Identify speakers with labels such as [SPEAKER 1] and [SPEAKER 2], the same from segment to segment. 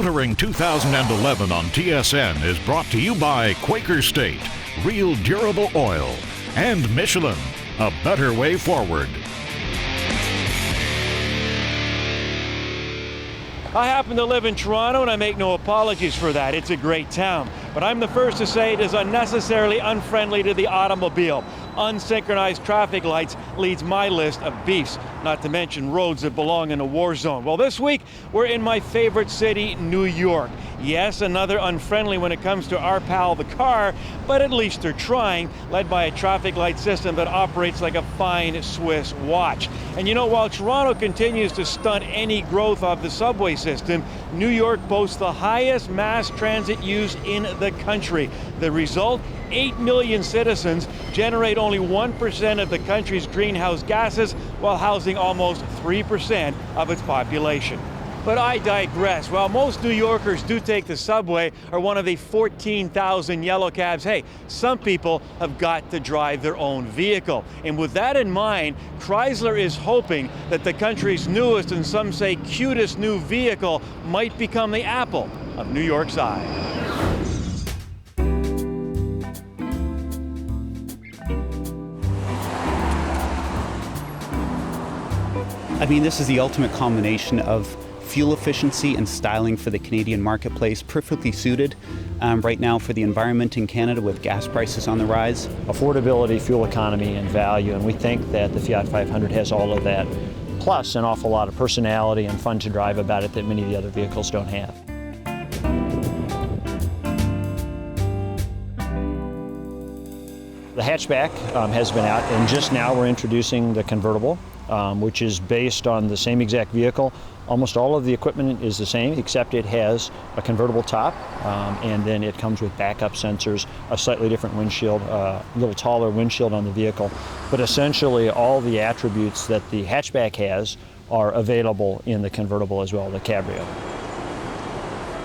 [SPEAKER 1] Motoring 2011 on TSN is brought to you by Quaker State, real durable oil, and Michelin, a better way forward.
[SPEAKER 2] I happen to live in Toronto, and I make no apologies for that. It's a great town. But I'm the first to say it is unnecessarily unfriendly to the automobile. Unsynchronized traffic lights leads my list of beefs, not to mention roads that belong in a war zone. Well, this week, we're in my favorite city, New York. Yes, another unfriendly when it comes to our pal, the car, but at least they're trying, led by a traffic light system that operates like a fine Swiss watch. And you know, while Toronto continues to stunt any growth of the subway system, New York boasts the highest mass transit use in the country. The result? 8 million citizens generate only 1% of the country's greenhouse gases while housing almost 3% of its population. But I digress. While most New Yorkers do take the subway or one of the 14,000 yellow cabs, hey, some people have got to drive their own vehicle. And with that in mind, Chrysler is hoping that the country's newest and some say cutest new vehicle might become the apple of New York's eye.
[SPEAKER 3] I mean, this is the ultimate combination of fuel efficiency and styling for the Canadian marketplace, perfectly suited right now for the environment in Canada with gas prices on the rise.
[SPEAKER 4] Affordability, fuel economy, and value, and we think that the Fiat 500 has all of that, plus an awful lot of personality and fun to drive about it that many of the other vehicles don't have. The hatchback has been out, and just now we're introducing the convertible, which is based on the same exact vehicle. Almost all of the equipment is the same, except it has a convertible top, and then it comes with backup sensors, a slightly different windshield, a little taller windshield on the vehicle. But essentially all the attributes that the hatchback has are available in the convertible as well, the Cabrio.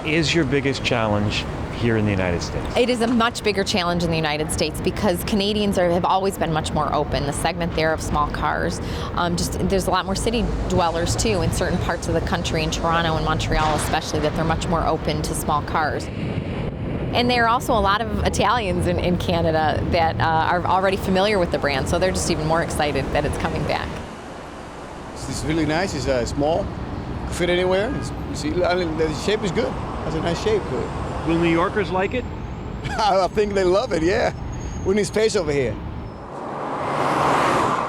[SPEAKER 2] Is your biggest challenge here in the United States?
[SPEAKER 5] It is a much bigger challenge in the United States because Canadians have always been much more open. The segment there of small cars, there's a lot more city dwellers too in certain parts of the country, in Toronto and Montreal especially, that they're much more open to small cars. And there are also a lot of Italians in Canada that are already familiar with the brand, so they're just even more excited that it's coming back.
[SPEAKER 6] It's really nice. It's small, fit anywhere. I mean, the shape is good. Has a nice shape to it.
[SPEAKER 2] Will New Yorkers like it?
[SPEAKER 6] I think they love it, yeah. We need space over here.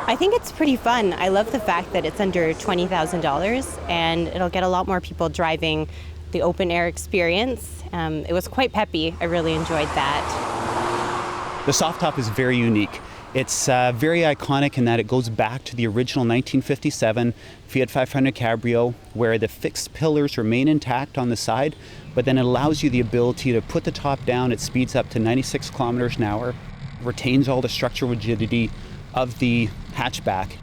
[SPEAKER 7] I think it's pretty fun. I love the fact that it's under $20,000 and it'll get a lot more people driving the open air experience. It was quite peppy. I really enjoyed that.
[SPEAKER 3] The soft top is very unique. It's very iconic in that it goes back to the original 1957 Fiat 500 Cabrio, where the fixed pillars remain intact on the side, but then it allows you the ability to put the top down. It speeds up to 96 kilometers an hour, retains all the structural rigidity of the hatchback.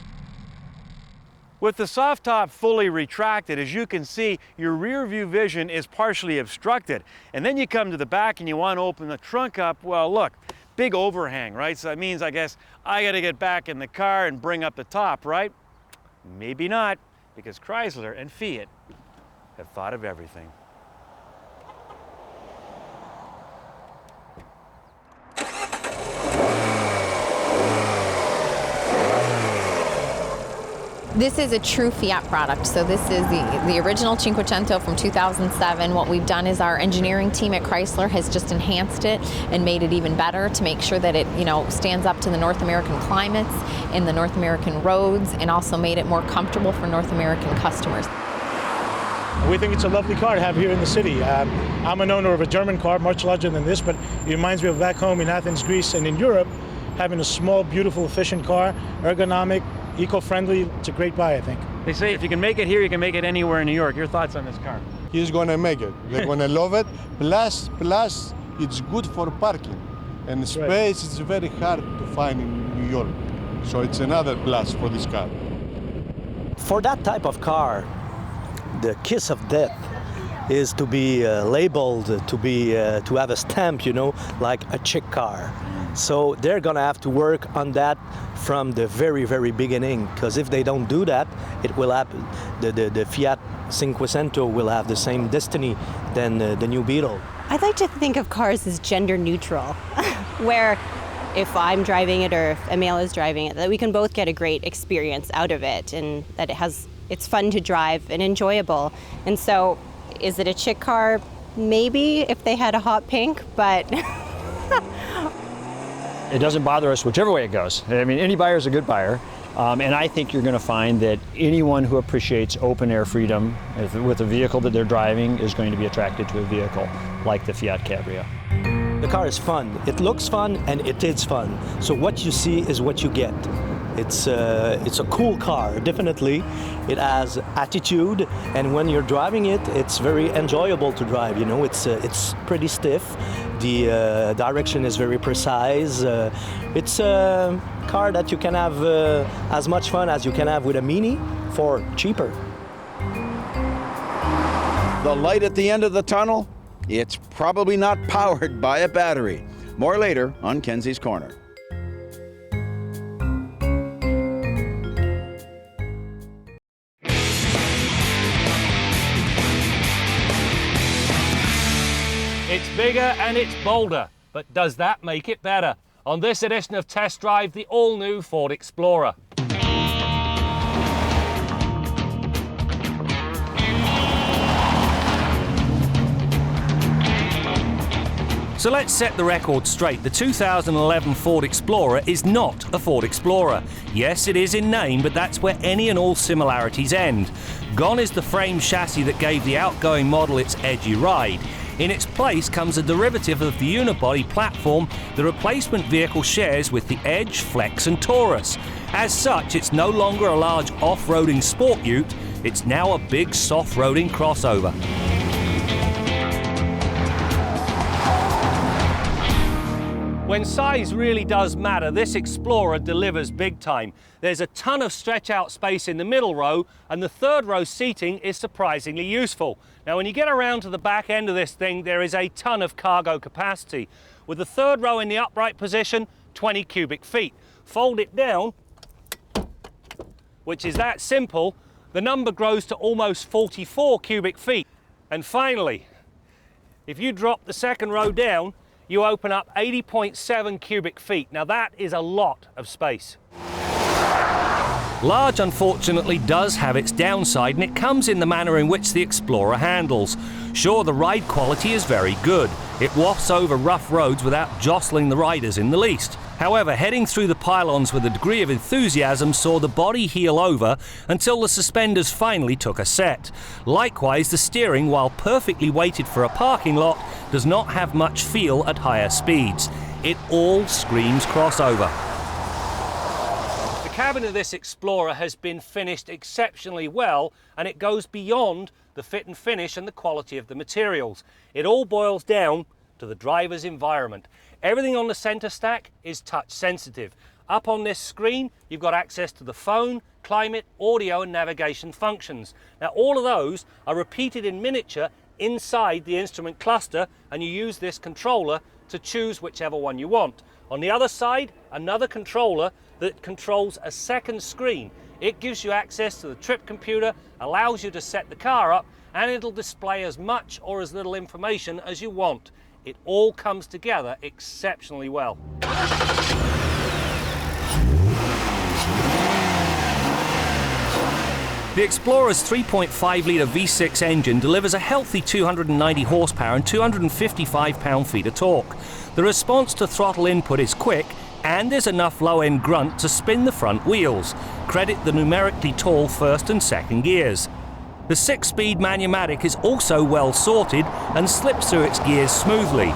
[SPEAKER 2] With the soft top fully retracted, as you can see, your rear view vision is partially obstructed. And then you come to the back and you want to open the trunk up. Well, look, big overhang, right? So that means, I guess, I got to get back in the car and bring up the top, right? Maybe not, because Chrysler and Fiat have thought of everything.
[SPEAKER 5] This is a true Fiat product. So this is the original Cinquecento from 2007. What we've done is our engineering team at Chrysler has just enhanced it and made it even better to make sure that it, stands up to the North American climates and the North American roads, and also made it more comfortable for North American customers.
[SPEAKER 8] We think it's a lovely car to have here in the city. I'm an owner of a German car, much larger than this, but it reminds me of back home in Athens, Greece, and in Europe, having a small, beautiful, efficient car, ergonomic, eco-friendly. It's a great buy, I think.
[SPEAKER 2] They say if you can make it here, you can make it anywhere in New York. Your thoughts on this car?
[SPEAKER 6] He's gonna make it. They're gonna love it. Plus, it's good for parking. And space is very hard to find in New York. So it's another plus for this car.
[SPEAKER 9] For that type of car, the kiss of death is to be labeled, to have a stamp, you know, like a chic car. So they're gonna have to work on that from the very, very beginning, because if they don't do that, it will happen. The Fiat Cinquecento will have the same destiny than the new Beetle.
[SPEAKER 7] I'd like to think of cars as gender neutral, where if I'm driving it or if Emil is driving it, that we can both get a great experience out of it, and that it's fun to drive and enjoyable. And so, is it a chick car? Maybe, if they had a hot pink, but
[SPEAKER 4] it doesn't bother us whichever way it goes. I mean, any buyer is a good buyer. And I think you're going to find that anyone who appreciates open air freedom with a vehicle that they're driving is going to be attracted to a vehicle like the Fiat Cabrio.
[SPEAKER 9] The car is fun. It looks fun and it is fun. So what you see is what you get. It's a cool car, definitely. It has attitude, and when you're driving it, it's very enjoyable to drive. You know, it's pretty stiff. The direction is very precise. It's a car that you can have as much fun as you can have with a Mini for cheaper.
[SPEAKER 10] The light at the end of the tunnel? It's probably not powered by a battery. More later on Kenzie's Corner.
[SPEAKER 11] It's bigger and it's bolder, but does that make it better? On this edition of Test Drive, the all-new Ford Explorer. So let's set the record straight. The 2011 Ford Explorer is not a Ford Explorer. Yes, it is in name, but that's where any and all similarities end. Gone is the frame chassis that gave the outgoing model its edgy ride. In its place comes a derivative of the unibody platform the replacement vehicle shares with the Edge, Flex and Taurus. As such, it's no longer a large off-roading sport ute, it's now a big soft-roading crossover. When size really does matter, this Explorer delivers big time. There's a ton of stretch-out space in the middle row, and the third row seating is surprisingly useful. Now, when you get around to the back end of this thing, there is a ton of cargo capacity. With the third row in the upright position, 20 cubic feet. Fold it down, which is that simple, the number grows to almost 44 cubic feet. And finally, if you drop the second row down, you open up 80.7 cubic feet. Now that is a lot of space. Large, unfortunately, does have its downside, and it comes in the manner in which the Explorer handles. Sure, the ride quality is very good. It wafts over rough roads without jostling the riders in the least. However, heading through the pylons with a degree of enthusiasm saw the body heel over until the suspenders finally took a set. Likewise, the steering, while perfectly weighted for a parking lot, does not have much feel at higher speeds. It all screams crossover. The cabin of this Explorer has been finished exceptionally well, and it goes beyond the fit and finish and the quality of the materials. It all boils down to the driver's environment. Everything on the center stack is touch sensitive. Up on this screen, you've got access to the phone, climate, audio and navigation functions. Now all of those are repeated in miniature inside the instrument cluster, and you use this controller to choose whichever one you want. On the other side, another controller that controls a second screen. It gives you access to the trip computer, allows you to set the car up, and it'll display as much or as little information as you want. It all comes together exceptionally well. The Explorer's 3.5-litre V6 engine delivers a healthy 290 horsepower and 255 pound-feet of torque. The response to throttle input is quick, and there's enough low-end grunt to spin the front wheels. Credit the numerically tall first and second gears. The 6-speed Manumatic is also well sorted and slips through its gears smoothly.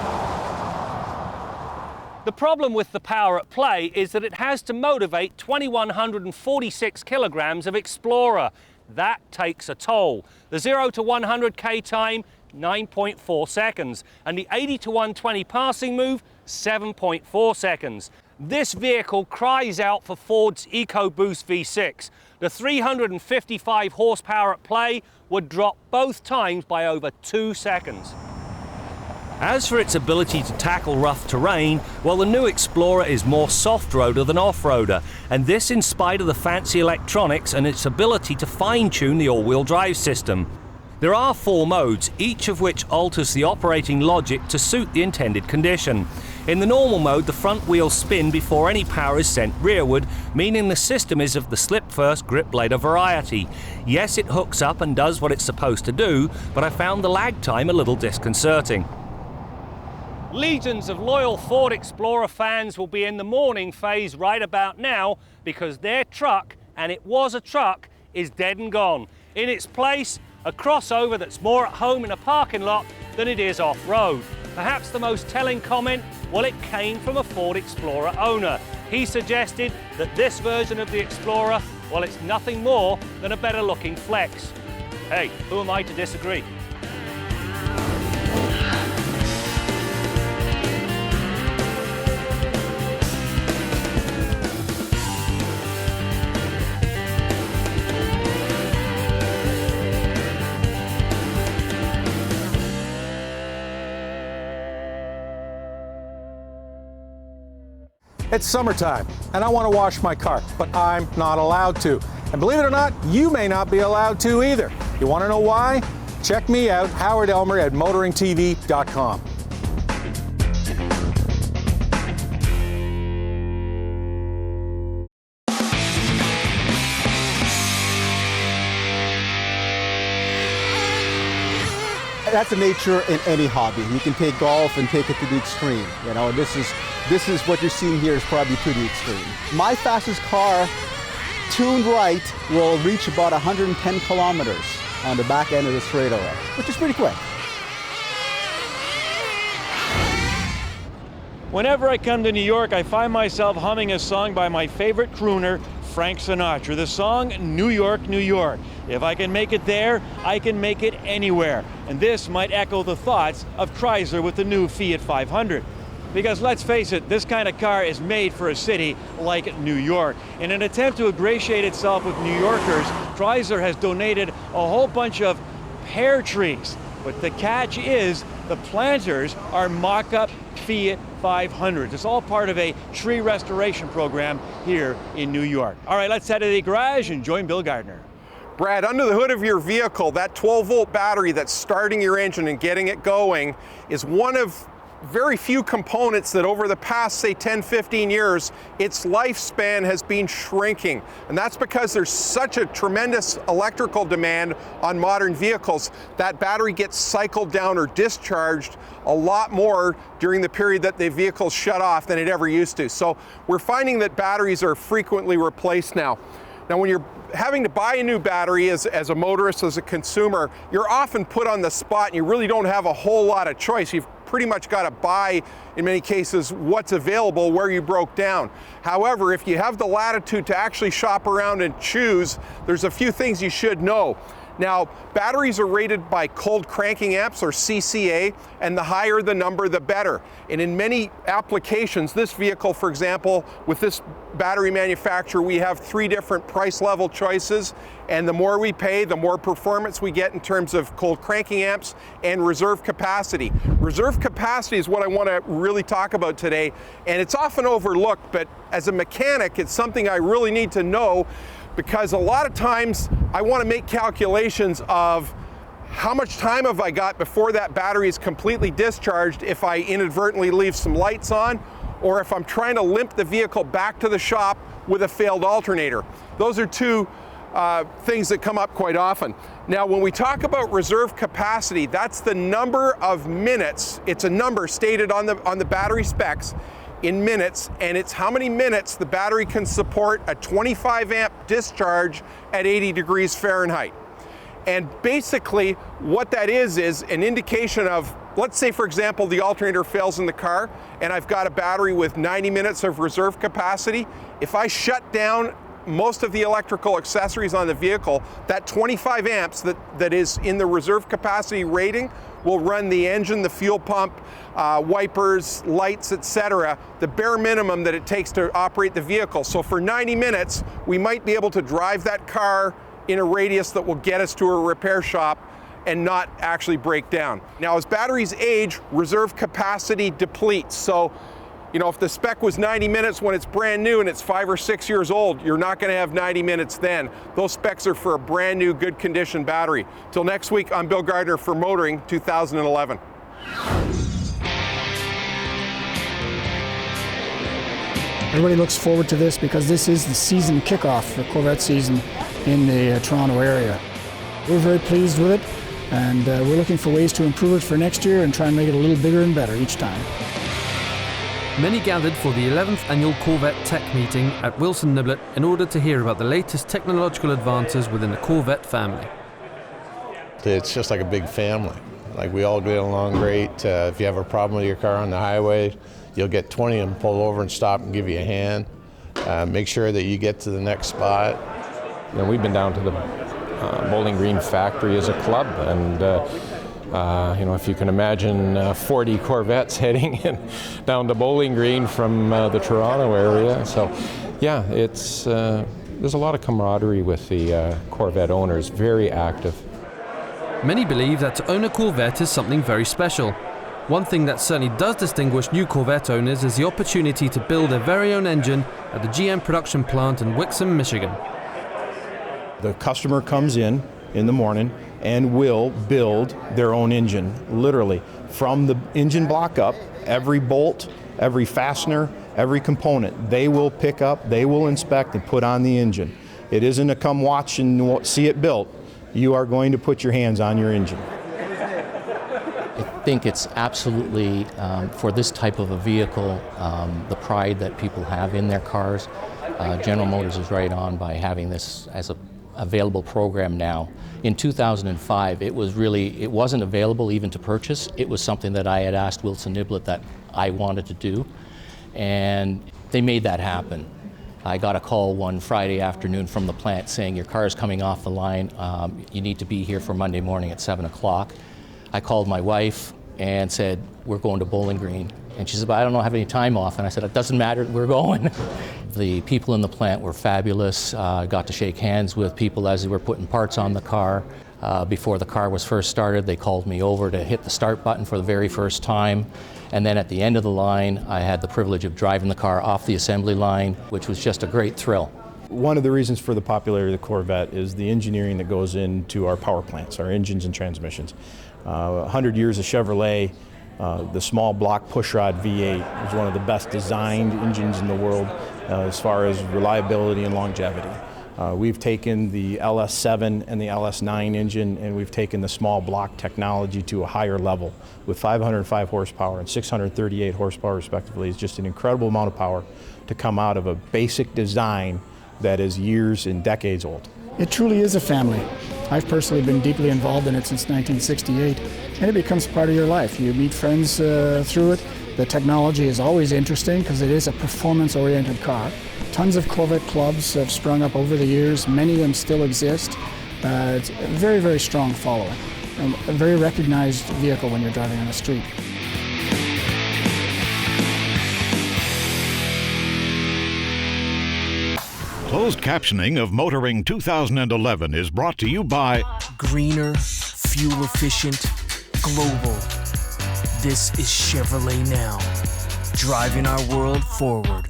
[SPEAKER 11] The problem with the power at play is that it has to motivate 2,146 kilograms of Explorer. That takes a toll. The 0 to 100k time, 9.4 seconds, and the 80 to 120 passing move, 7.4 seconds. This vehicle cries out for Ford's EcoBoost V6. The 355 horsepower at play would drop both times by over 2 seconds. As for its ability to tackle rough terrain, well, the new Explorer is more soft-roader than off-roader, and this in spite of the fancy electronics and its ability to fine-tune the all-wheel drive system. There are 4 modes, each of which alters the operating logic to suit the intended condition. In the normal mode, the front wheels spin before any power is sent rearward, meaning the system is of the slip-first, grip-later variety. Yes, it hooks up and does what it's supposed to do, but I found the lag time a little disconcerting. Legions of loyal Ford Explorer fans will be in the mourning phase right about now because their truck, and it was a truck, is dead and gone. In its place, a crossover that's more at home in a parking lot than it is off-road. Perhaps the most telling comment, well, it came from a Ford Explorer owner. He suggested that this version of the Explorer, well, it's nothing more than a better looking flex. Hey, who am I to disagree?
[SPEAKER 12] It's summertime, and I want to wash my car, but I'm not allowed to. And believe it or not, you may not be allowed to either. You want to know why? Check me out, Howard Elmer at motoringtv.com.
[SPEAKER 13] That's the nature in any hobby. You can take golf and take it to the extreme. You know, this is what you're seeing here is probably pretty extreme. My fastest car, tuned right, will reach about 110 kilometers on the back end of the straightaway, which is pretty quick.
[SPEAKER 2] Whenever I come to New York, I find myself humming a song by my favorite crooner, Frank Sinatra. The song, New York, New York. If I can make it there, I can make it anywhere. And this might echo the thoughts of Chrysler with the new Fiat 500. Because let's face it, this kind of car is made for a city like New York. In an attempt to ingratiate itself with New Yorkers, Chrysler has donated a whole bunch of pear trees. But the catch is, the planters are mock-up Fiat 500s. It's all part of a tree restoration program here in New York. All right, let's head to the garage and join Bill Gardiner.
[SPEAKER 14] Brad, under the hood of your vehicle, that 12-volt battery that's starting your engine and getting it going is one of very few components that over the past, say, 10, 15 years, its lifespan has been shrinking. And that's because there's such a tremendous electrical demand on modern vehicles. That battery gets cycled down or discharged a lot more during the period that the vehicle's shut off than it ever used to. So we're finding that batteries are frequently replaced now. Now, when you're having to buy a new battery as a motorist, as a consumer, you're often put on the spot and you really don't have a whole lot of choice. You've pretty much got to buy, in many cases, what's available where you broke down. However, if you have the latitude to actually shop around and choose, there's a few things you should know. Now, batteries are rated by cold cranking amps, or CCA, and the higher the number, the better. And in many applications, this vehicle, for example, with this battery manufacturer, we have 3 different price level choices, and the more we pay, the more performance we get in terms of cold cranking amps and reserve capacity. Reserve capacity is what I want to really talk about today, and it's often overlooked, but as a mechanic, it's something I really need to know, because a lot of times I want to make calculations of how much time have I got before that battery is completely discharged if I inadvertently leave some lights on, or if I'm trying to limp the vehicle back to the shop with a failed alternator. Those are 2 things that come up quite often. Now, when we talk about reserve capacity, that's the number of minutes. It's a number stated on the battery specs in minutes, and it's how many minutes the battery can support a 25 amp discharge at 80 degrees Fahrenheit. And basically what that is an indication of, let's say for example the alternator fails in the car and I've got a battery with 90 minutes of reserve capacity. If I shut down most of the electrical accessories on the vehicle, that 25 amps that is in the reserve capacity rating will run the engine, the fuel pump, wipers, lights, etc., the bare minimum that it takes to operate the vehicle. So for 90 minutes, we might be able to drive that car in a radius that will get us to a repair shop and not actually break down. Now, as batteries age, reserve capacity depletes. So, you know, if the spec was 90 minutes when it's brand new and it's 5 or 6 years old, you're not going to have 90 minutes then. Those specs are for a brand new, good condition battery. Till next week, I'm Bill Gardiner for Motoring 2011.
[SPEAKER 15] Everybody looks forward to this because this is the season kickoff for Corvette season in the Toronto area. We're very pleased with it, and we're looking for ways to improve it for next year and try and make it a little bigger and better each time.
[SPEAKER 16] Many gathered for the 11th annual Corvette Tech Meeting at Wilson Niblet in order to hear about the latest technological advances within the Corvette family.
[SPEAKER 17] It's just like a big family. Like, we all get along great. If you have a problem with your car on the highway, you'll get 20 of them pull over and stop and give you a hand. Make sure that you get to the next spot.
[SPEAKER 18] You know, we've been down to the Bowling Green factory as a club, and you know, if you can imagine 40 Corvettes heading in down to Bowling Green from the Toronto area. So, yeah, it's there's a lot of camaraderie with the Corvette owners, very active.
[SPEAKER 16] Many believe that to own a Corvette is something very special. One thing that certainly does distinguish new Corvette owners is the opportunity to build their very own engine at the GM production plant in Wixom, Michigan.
[SPEAKER 19] The customer comes in the morning and will build their own engine, literally, from the engine block up, every bolt, every fastener, every component. They will pick up, they will inspect and put on the engine. It isn't a come watch and see it built. You are going to put your hands on your engine.
[SPEAKER 20] I think it's absolutely, for this type of a vehicle, the pride that people have in their cars. General Motors is right on by having this as a available program now. In 2005, it wasn't available even to purchase. It was something that I had asked Wilson Niblet that I wanted to do, and they made that happen. I got a call one Friday afternoon from the plant saying, your car is coming off the line, you need to be here for Monday morning at 7 o'clock. I called my wife and said, we're going to Bowling Green. And she said, but I don't have any time off. And I said, it doesn't matter, we're going. The people in the plant were fabulous. Got to shake hands with people as they were putting parts on the car. Before the car was first started, they called me over to hit the start button for the very first time. And then at the end of the line, I had the privilege of driving the car off the assembly line, which was just a great thrill.
[SPEAKER 19] One of the reasons for the popularity of the Corvette is the engineering that goes into our power plants, our engines and transmissions. 100 years of Chevrolet, the small block pushrod V8 is one of the best designed engines in the world as far as reliability and longevity. We've taken the LS7 and the LS9 engine, and we've taken the small block technology to a higher level with 505 horsepower and 638 horsepower respectively. It's just an incredible amount of power to come out of a basic design that is years and decades old.
[SPEAKER 15] It truly is a family. I've personally been deeply involved in it since 1968, and it becomes part of your life. You meet friends through it. The technology is always interesting because it is a performance-oriented car. Tons of Corvette clubs have sprung up over the years. Many of them still exist. It's a very, very strong following. A very recognized vehicle when you're driving on the street.
[SPEAKER 1] Closed captioning of Motoring 2011 is brought to you by
[SPEAKER 21] Greener, fuel efficient, global. This is Chevrolet Now, driving our world forward.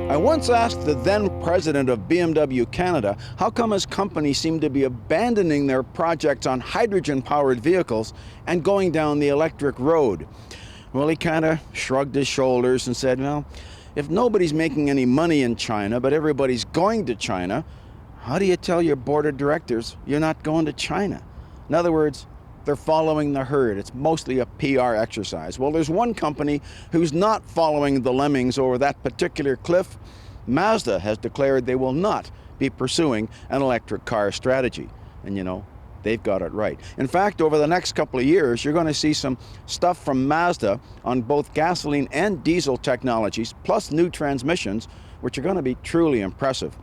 [SPEAKER 10] I once asked the then president of BMW Canada how come his company seemed to be abandoning their projects on hydrogen-powered vehicles and going down the electric road. Well, he kind of shrugged his shoulders and said, well, if nobody's making any money in China, but everybody's going to China, how do you tell your board of directors you're not going to China? In other words, they're following the herd. It's mostly a PR exercise. Well, there's one company who's not following the lemmings over that particular cliff. Mazda has declared they will not be pursuing an electric car strategy. And you know, they've got it right. In fact, over the next couple of years, you're going to see some stuff from Mazda on both gasoline and diesel technologies, plus new transmissions, which are going to be truly impressive.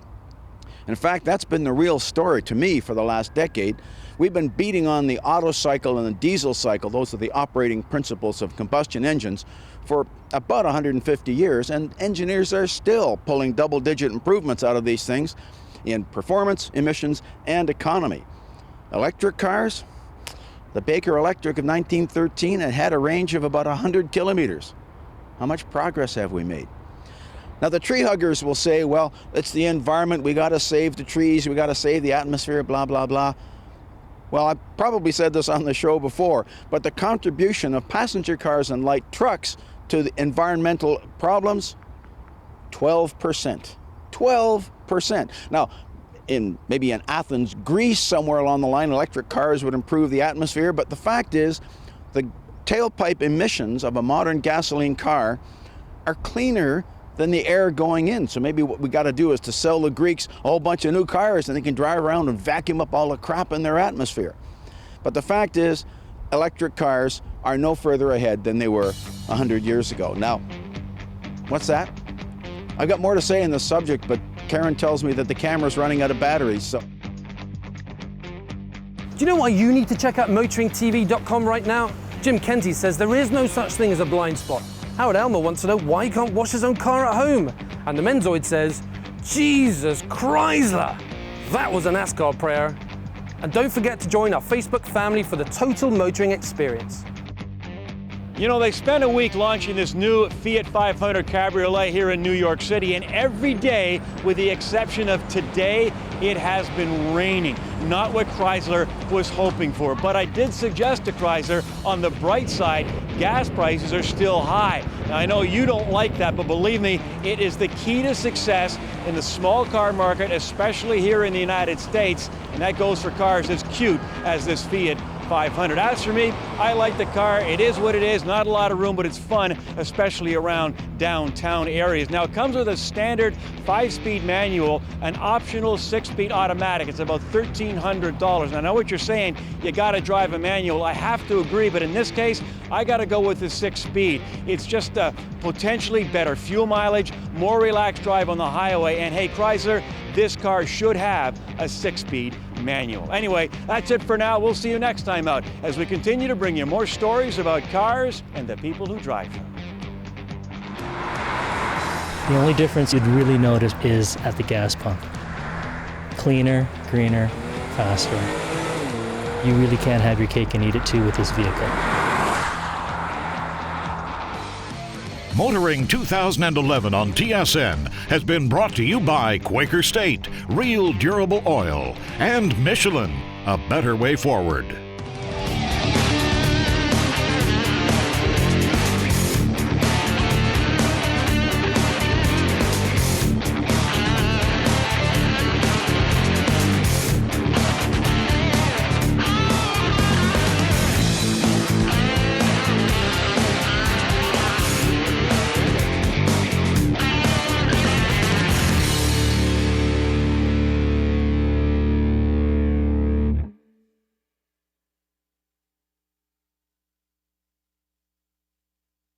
[SPEAKER 10] In fact, that's been the real story to me for the last decade. We've been beating on the auto cycle and the diesel cycle, those are the operating principles of combustion engines, for about 150 years, and engineers are still pulling double-digit improvements out of these things in performance, emissions, and economy. Electric cars, the Baker Electric of 1913 had a range of about 100 kilometers. How much progress have we made? Now the tree huggers will say, well, it's the environment, we got to save the trees, we got to save the atmosphere, blah, blah, blah. Well, I've probably said this on the show before, but the contribution of passenger cars and light trucks to the environmental problems, 12%. 12%. Now, maybe in Athens, Greece, somewhere along the line, electric cars would improve the atmosphere, but the fact is, the tailpipe emissions of a modern gasoline car are cleaner than the air going in. So maybe what we got to do is to sell the Greeks a whole bunch of new cars and they can drive around and vacuum up all the crap in their atmosphere. But the fact is, electric cars are no further ahead than they were 100 years ago. Now, what's that? I've got more to say on this subject, but Karen tells me that the camera's running out of batteries, so.
[SPEAKER 16] Do you know why you need to check out motoringtv.com right now? Jim Kenzie says there is no such thing as a blind spot. Howard Elmer wants to know why he can't wash his own car at home. And the Menzoid says, Jesus Chrysler! That was a NASCAR prayer. And don't forget to join our Facebook family for the total motoring experience.
[SPEAKER 2] You know, they spent a week launching this new Fiat 500 Cabriolet here in New York City, and every day, with the exception of today, it has been raining. Not what Chrysler was hoping for. But I did suggest to Chrysler, on the bright side, gas prices are still high. Now, I know you don't like that, but believe me, it is the key to success in the small car market, especially here in the United States, and that goes for cars as cute as this Fiat 500. As for me, I like the car. It is what it is. Not a lot of room, but it's fun, especially around downtown areas. Now, it comes with a standard 5-speed manual, an optional 6-speed automatic. It's about $1,300. And I know what you're saying. You got to drive a manual. I have to agree, but in this case, I got to go with the 6-speed. It's just potentially better fuel mileage, more relaxed drive on the highway. And hey, Chrysler, this car should have a 6-speed manual. Anyway, that's it for now. We'll see you next time out as we continue to bring you more stories about cars and the people who drive them.
[SPEAKER 3] The only difference you'd really notice is at the gas pump. Cleaner, greener, faster. You really can have your cake and eat it too with this vehicle.
[SPEAKER 1] Motoring 2011 on TSN has been brought to you by Quaker State, real durable oil, and Michelin, a better way forward.